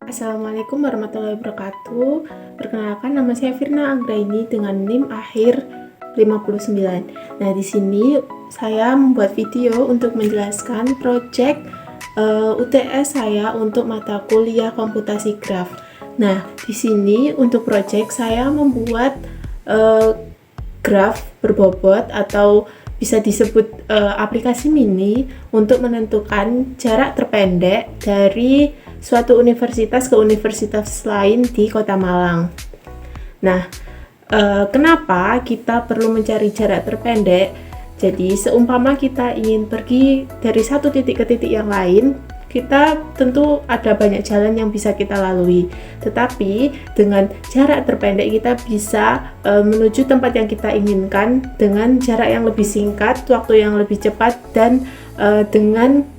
Assalamualaikum warahmatullahi wabarakatuh. Perkenalkan, nama saya Firna Anggraini dengan NIM akhir 59. Nah, di sini saya membuat video untuk menjelaskan project UTS saya untuk mata kuliah komputasi graf. Nah, di sini untuk project saya membuat graf berbobot atau bisa disebut aplikasi mini untuk menentukan jarak terpendek dari suatu universitas ke universitas lain di Kota Malang. Nah, kenapa kita perlu mencari jarak terpendek? Jadi, seumpama kita ingin pergi dari satu titik ke titik yang lain, kita tentu ada banyak jalan yang bisa kita lalui. Tetapi dengan jarak terpendek kita bisa menuju tempat yang kita inginkan dengan jarak yang lebih singkat, waktu yang lebih cepat, dan dengan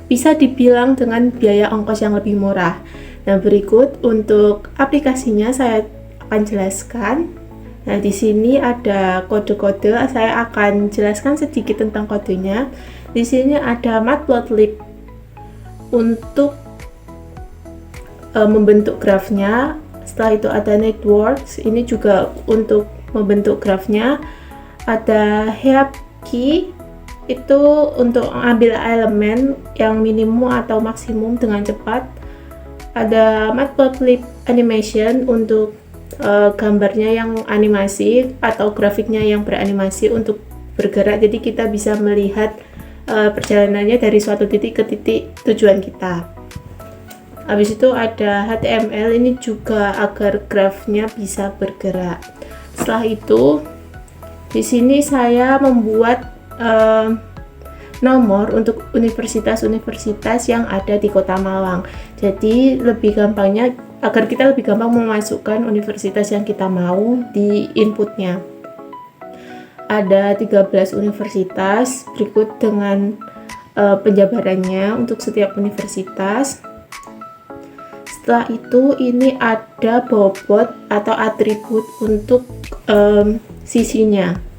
bisa dibilang dengan biaya ongkos yang lebih murah. Nah, berikut untuk aplikasinya saya akan jelaskan. Nah, di sini ada kode-kode, saya akan jelaskan sedikit tentang kodenya. Di sini ada Matplotlib untuk membentuk grafnya. Setelah itu ada Networks, ini juga untuk membentuk grafnya. Ada Heapkey, itu untuk mengambil elemen yang minimum atau maksimum dengan cepat. Ada Matplotlib Animation untuk gambarnya yang animasi atau grafiknya yang beranimasi untuk bergerak, jadi kita bisa melihat perjalanannya dari suatu titik ke titik tujuan kita. Habis itu ada HTML, ini juga agar grafnya bisa bergerak. Setelah itu di sini saya membuat nomor untuk universitas-universitas yang ada di Kota Malang. Jadi lebih gampangnya, agar kita lebih gampang memasukkan universitas yang kita mau di inputnya. Ada 13 universitas, berikut dengan penjabarannya untuk setiap universitas. Setelah itu ini ada bobot atau atribut untuk sisinya.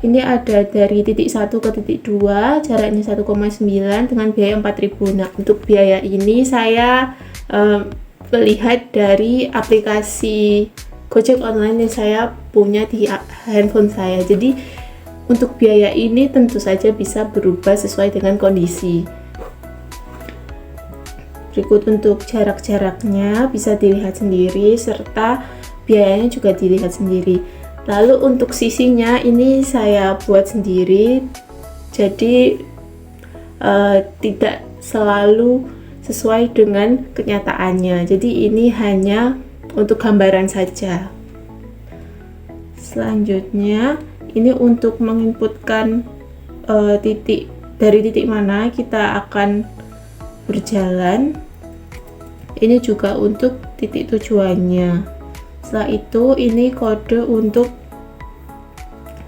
Ini ada dari titik 1 ke titik 2, jaraknya 1,9 dengan biaya 4.000. Nah, untuk biaya ini saya melihat dari aplikasi Gojek online yang saya punya di handphone saya. Jadi, untuk biaya ini tentu saja bisa berubah sesuai dengan kondisi. Berikut untuk jarak-jaraknya bisa dilihat sendiri, serta biayanya juga dilihat sendiri. Lalu untuk sisinya ini saya buat sendiri, jadi tidak selalu sesuai dengan kenyataannya. Jadi ini hanya untuk gambaran saja. Selanjutnya ini untuk menginputkan titik, dari titik mana kita akan berjalan. Ini juga untuk titik tujuannya. Setelah itu ini kode untuk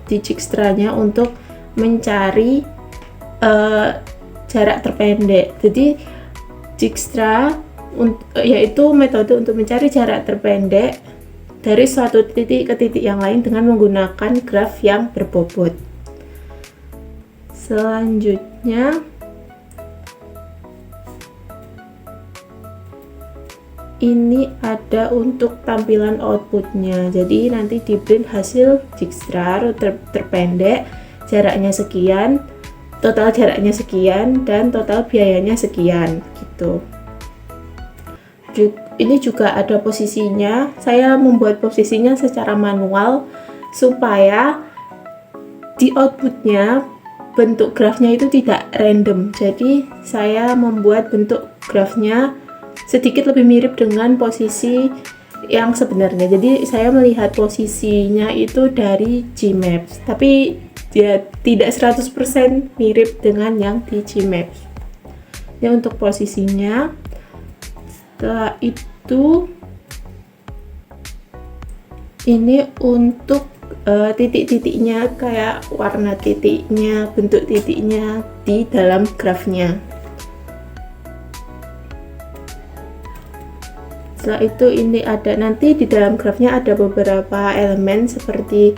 Dijkstranya untuk mencari jarak terpendek. Jadi Dijkstra yaitu metode untuk mencari jarak terpendek dari suatu titik ke titik yang lain dengan menggunakan graf yang berbobot. Selanjutnya ini ada untuk tampilan outputnya. Jadi nanti di print hasil Dijkstra terpendek, jaraknya sekian, total jaraknya sekian, dan total biayanya sekian gitu. Ini juga ada posisinya. Saya membuat posisinya secara manual supaya di outputnya bentuk grafnya itu tidak random. Jadi saya membuat bentuk grafnya sedikit lebih mirip dengan posisi yang sebenarnya. Jadi saya melihat posisinya itu dari Gmaps, tapi dia tidak 100% mirip dengan yang di Gmaps. Ini untuk posisinya. Setelah itu ini untuk titik-titiknya, kayak warna titiknya, bentuk titiknya di dalam grafnya. Setelah itu ini ada, nanti di dalam grafnya ada beberapa elemen seperti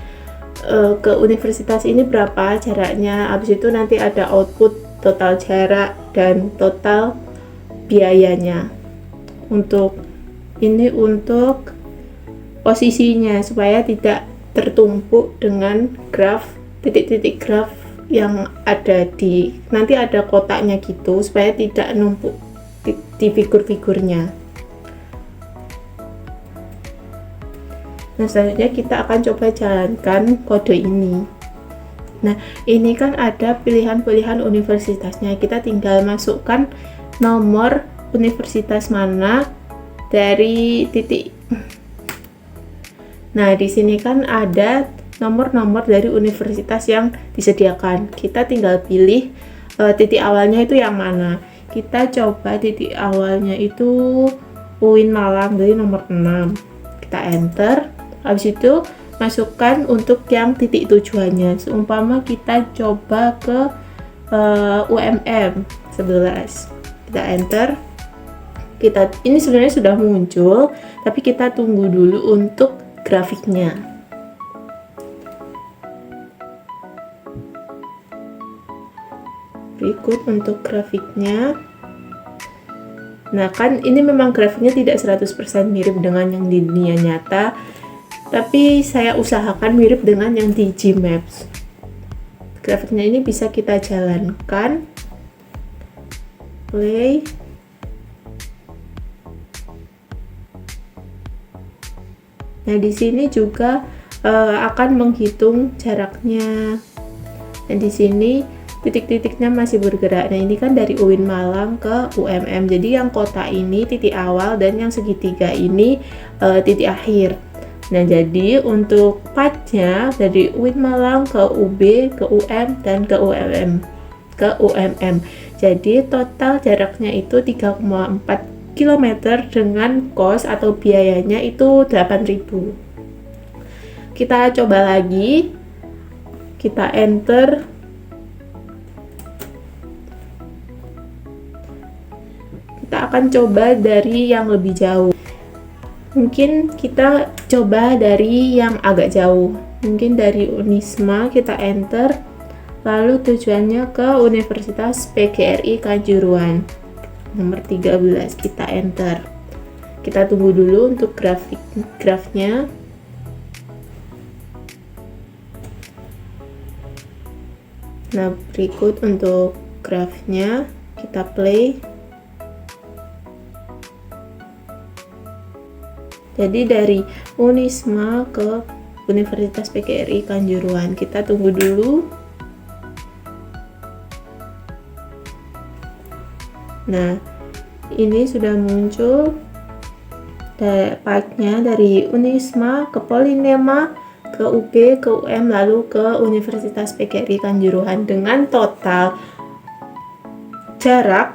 ke universitas ini berapa jaraknya. Habis itu nanti ada output, total jarak, dan total biayanya. Untuk posisinya supaya tidak tertumpuk dengan titik-titik graf yang ada nanti ada kotaknya gitu, supaya tidak numpuk di figur-figurnya. Nah, selanjutnya kita akan coba jalankan kode ini. Nah, ini kan ada pilihan-pilihan universitasnya. Kita tinggal masukkan nomor universitas mana dari titik. Nah, di sini kan ada nomor-nomor dari universitas yang disediakan. Kita tinggal pilih titik awalnya itu yang mana. Kita coba titik awalnya itu UIN Malang dari nomor 6. Kita enter. Habis itu masukkan untuk yang titik tujuannya. Seumpama kita coba ke UMM 11. Kita enter. Ini sebenarnya sudah muncul, tapi kita tunggu dulu untuk grafiknya. Berikut untuk grafiknya. Nah, kan ini memang grafiknya tidak 100% mirip dengan yang di dunia nyata, tapi saya usahakan mirip dengan yang di Gmaps. Grafiknya ini bisa kita jalankan. Play. Nah, di sini juga akan menghitung jaraknya. Dan di sini titik-titiknya masih bergerak. Nah, ini kan dari UIN Malang ke UMM. Jadi yang kotak ini titik awal dan yang segitiga ini titik akhir. Nah, jadi untuk patnya dari UIN Malang ke UB, ke UM, dan ke UMM. Jadi total jaraknya itu 3,4 km dengan kos atau biayanya itu 8.000. Kita coba lagi. Kita enter. Kita akan coba dari yang lebih jauh. Mungkin kita coba dari yang agak jauh. Mungkin dari Unisma, kita enter. Lalu tujuannya ke Universitas PGRI Kanjuruhan. Nomor 13, kita enter. Kita tunggu dulu untuk grafnya. Nah, berikut untuk grafnya. Kita play. Jadi dari Unisma ke Universitas PGRI Kanjuruhan. Kita tunggu dulu. Nah, ini sudah muncul partnya dari Unisma ke Polinema, ke UB, ke UM, lalu ke Universitas PGRI Kanjuruhan dengan total jarak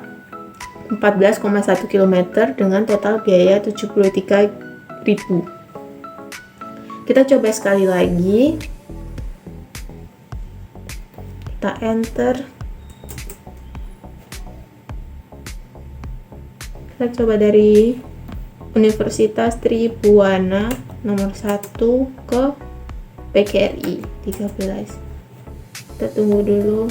14,1 km dengan total biaya 73.000. Kita coba sekali lagi. Kita enter. Kita coba dari Universitas Tribhuwana nomor 1 ke PGRI 13. Kita tunggu dulu.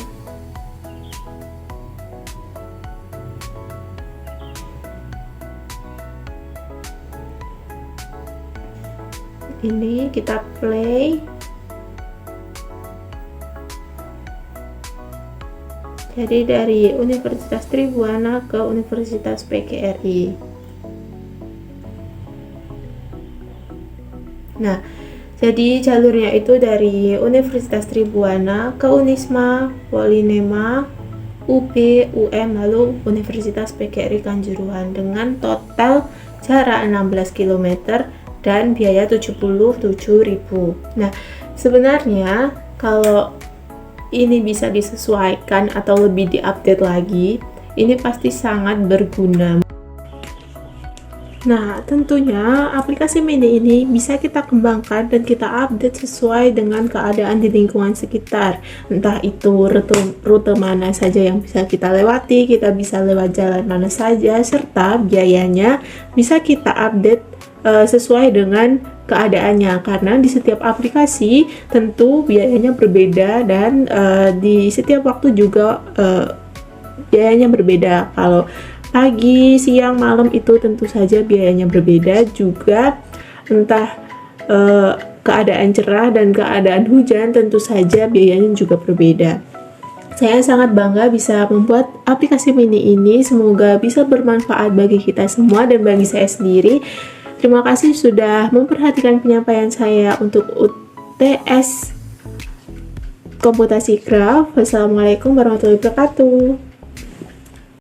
Ini kita play. Jadi dari Universitas Tribhuwana ke Universitas PGRI. Nah, jadi jalurnya itu dari Universitas Tribhuwana ke Unisma, Polinema, UB, UM, lalu Universitas PGRI Kanjuruhan dengan total jarak 16 km dan biaya 77.000. Nah, sebenarnya kalau ini bisa disesuaikan atau lebih diupdate lagi, ini pasti sangat berguna. Nah, tentunya aplikasi Mini ini bisa kita kembangkan dan kita update sesuai dengan keadaan di lingkungan sekitar. Entah itu rute mana saja yang bisa kita lewati, kita bisa lewat jalan mana saja, serta biayanya bisa kita update sesuai dengan keadaannya, karena di setiap aplikasi tentu biayanya berbeda dan di setiap waktu juga biayanya berbeda. Kalau pagi, siang, malam itu tentu saja biayanya berbeda juga. Entah keadaan cerah dan keadaan hujan, tentu saja biayanya juga berbeda. Saya sangat bangga bisa membuat aplikasi mini ini. Semoga bisa bermanfaat bagi kita semua dan bagi saya sendiri. Terima kasih sudah memperhatikan penyampaian saya untuk UTS Komputasi Craft. Wassalamualaikum warahmatullahi wabarakatuh.